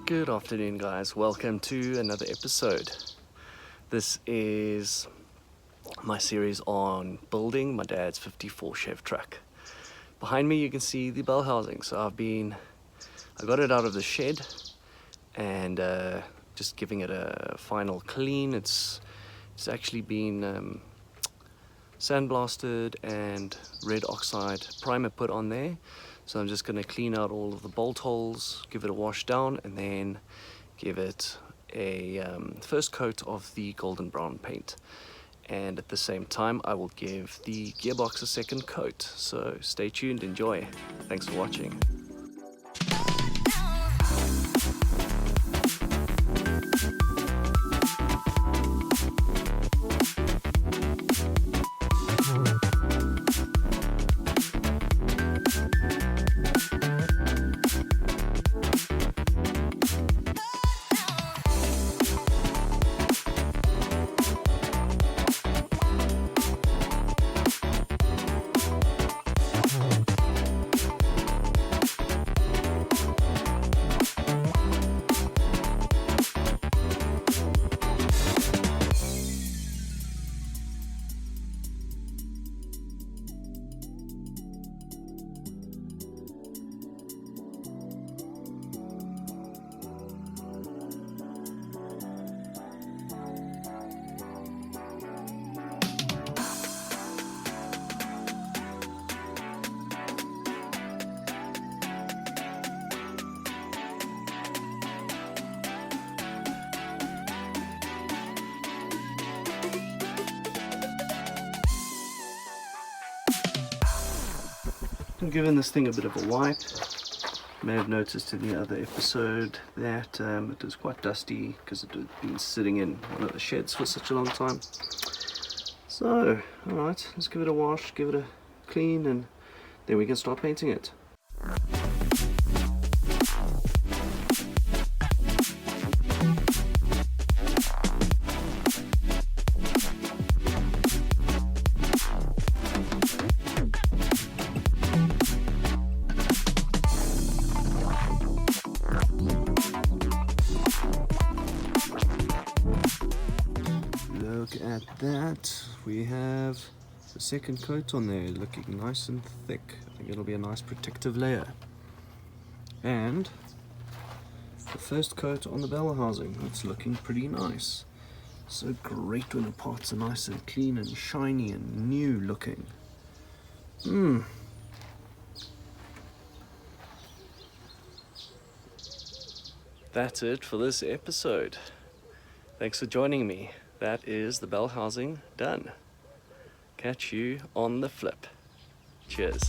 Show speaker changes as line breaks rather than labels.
Good afternoon, guys. Welcome to another episode. This is my series on building my dad's 54 Chev truck. Behind me you can see the bell housing. So I got it out of the shed and just giving it a final clean. It's actually been sandblasted and red oxide primer put on there. So I'm just going to clean out all of the bolt holes, give it a wash down, and then give it a first coat of the golden brown paint. And at the same time, I will give the gearbox a second coat. So stay tuned, enjoy. Thanks for watching. I'm giving this thing a bit of a wipe. You may have noticed in the other episode that it was quite dusty because it had been sitting in one of the sheds for such a long time. So, alright, let's give it a wash, give it a clean, and then we can start painting it. Look at that, we have the second coat on there looking nice and thick. I think it'll be a nice protective layer. And the first coat on the bell housing, it's looking pretty nice. So great when the parts are nice and clean and shiny and new looking. That's it for this episode. Thanks for joining me. That is the bell housing done. Catch you on the flip. Cheers.